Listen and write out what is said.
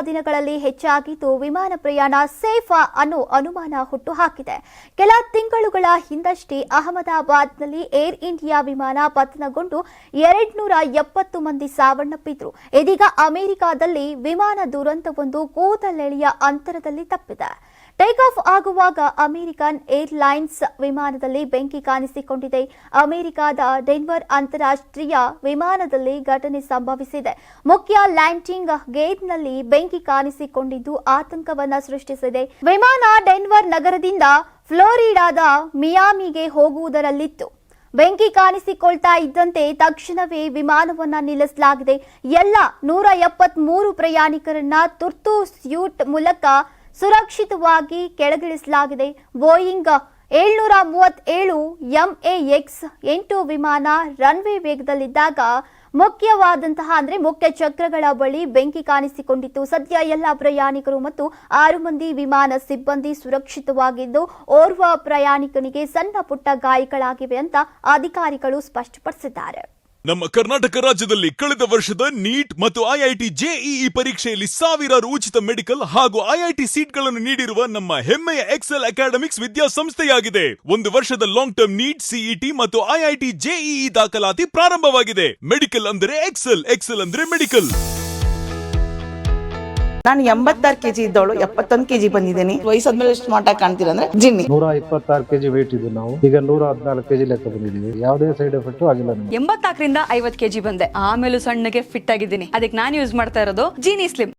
ದಿನಗಳಲ್ಲಿ ಹೆಚ್ಚಾಗಿದ್ದು ವಿಮಾನ ಪ್ರಯಾಣ ಸೇಫಾ ಅನ್ನೋ ಅನುಮಾನ ಹುಟ್ಟುಹಾಕಿದೆ. ಕೆಲ ತಿಂಗಳುಗಳ ಹಿಂದಷ್ಟೇ ಅಹಮದಾಬಾದ್ನಲ್ಲಿ ಏರ್ ಇಂಡಿಯಾ ವಿಮಾನ ಪತನಗೊಂಡು 270 ಮಂದಿ ಸಾವನ್ನಪ್ಪಿದ್ರು. ಇದೀಗ ಅಮೆರಿಕಾದಲ್ಲಿ ವಿಮಾನ ದುರಂತವೊಂದು ಕೂದಲೆಳೆಯ ಅಂತರದಲ್ಲಿ ತಪ್ಪಿದೆ. ಟೇಕ್ ಆಫ್ ಆಗುವಾಗ ಅಮೆರಿಕನ್ ಏರ್ಲೈನ್ಸ್ ವಿಮಾನದಲ್ಲಿ ಬೆಂಕಿ ಕಾಣಿಸಿಕೊಂಡಿದೆ. ಅಮೆರಿಕದ ಡೆನ್ವರ್ ಅಂತಾರಾಷ್ಟ್ರೀಯ ವಿಮಾನದಲ್ಲಿ ಘಟನೆ ಸಂಭವಿಸಿದೆ. ಮುಖ್ಯ ಲ್ಯಾಂಡಿಂಗ್ ಗೇಟ್ನಲ್ಲಿ ಬೆಂಕಿ ಕಾಣಿಸಿಕೊಂಡಿದ್ದು ಆತಂಕವನ್ನ ಸೃಷ್ಟಿಸಿದೆ. ವಿಮಾನ ಡೆನ್ವರ್ ನಗರದಿಂದ ಫ್ಲೋರಿಡಾದ ಮಿಯಾಮಿಗೆ ಹೋಗುವುದರಲ್ಲಿತ್ತು. ಬೆಂಕಿ ಕಾಣಿಸಿಕೊಳ್ತಾ ಇದ್ದಂತೆ ತಕ್ಷಣವೇ ವಿಮಾನವನ್ನ ನಿಲ್ಲಿಸಲಾಗಿದೆ. ಎಲ್ಲ 173 ಪ್ರಯಾಣಿಕರನ್ನ ತುರ್ತು ಸ್ಯೂಟ್ ಮೂಲಕ ಸುರಕ್ಷಿತವಾಗಿ ಕೆಳಗಿಳಿಸಲಾಗಿದೆ. ಬೋಯಿಂಗ್ 737 MAX 8 ವಿಮಾನ ರನ್ವೇ ವೇಗದಲ್ಲಿದ್ದಾಗ ಮುಖ್ಯ ಚಕ್ರಗಳ ಬಳಿ ಬೆಂಕಿ ಕಾಣಿಸಿಕೊಂಡಿತ್ತು. ಸದ್ಯ ಎಲ್ಲ ಪ್ರಯಾಣಿಕರು ಮತ್ತು 6 ಮಂದಿ ವಿಮಾನ ಸಿಬ್ಬಂದಿ ಸುರಕ್ಷಿತವಾಗಿದ್ದು, ಓರ್ವ ಪ್ರಯಾಣಿಕನಿಗೆ ಸಣ್ಣ ಪುಟ್ಟ ಗಾಯಗಳಾಗಿವೆ ಅಂತ ಅಧಿಕಾರಿಗಳು ಸ್ಪಷ್ಟಪಡಿಸಿದ್ದಾರೆ. ನಮ್ಮ ಕರ್ನಾಟಕ ರಾಜ್ಯದಲ್ಲಿ ಕಳೆದ ವರ್ಷದ ನೀಟ್ ಮತ್ತು ಐಐಟಿ ಜೆಇಇ ಪರೀಕ್ಷೆಯಲ್ಲಿ ಸಾವಿರಾರು ಉಚಿತ ಮೆಡಿಕಲ್ ಹಾಗೂ ಐಐಟಿ ಸೀಟ್ಗಳನ್ನು ನೀಡಿರುವ ನಮ್ಮ ಹೆಮ್ಮೆಯ ಎಕ್ಸೆಲ್ ಅಕಾಡೆಮಿಕ್ಸ್ ವಿದ್ಯಾಸಂಸ್ಥೆಯಾಗಿದೆ. 1 ವರ್ಷದ ಲಾಂಗ್ ಟರ್ಮ್ ನೀಟ್, ಸಿಇಟಿ ಮತ್ತು ಐಐಟಿ ಜೆಇಇ ದಾಖಲಾತಿ ಪ್ರಾರಂಭವಾಗಿದೆ. ಮೆಡಿಕಲ್ ಅಂದರೆ ಎಕ್ಸೆಲ್, ಎಕ್ಸೆಲ್ ಅಂದ್ರೆ ಮೆಡಿಕಲ್. ನಾನು 86 kg ಇದ್ದವಳು 71 kg ಬಂದಿದ್ದೀನಿ. ವಯಸ್ಸಾದ್ಮೇಲೆ ಸ್ಮಾರ್ಟ್ ಆಗಿ ಕಾಣ್ತೀರ ಅಂದ್ರೆ ಜಿನ್ನಿ. 126 kg ವೇಟ್ ಇದೆ. ನಾವು ಈಗ 114 kg ಲೆಕ್ಕ ಬಂದಿದ್ದೀವಿ. ಯಾವುದೇ ಸೈಡ್ ಎಫೆಕ್ಟ್ ಆಗಿಲ್ಲ. 84 ರಿಂದ 50 kg ಬಂದೆ. ಆಮೇಲೆ ಸಣ್ಣಗೆ ಫಿಟ್ ಆಗಿದ್ದೀನಿ. ಅದಕ್ಕೆ ನಾನು ಯೂಸ್ ಮಾಡ್ತಾ ಇರೋದು ಜೀನಿ ಸ್ಲಿಮ್.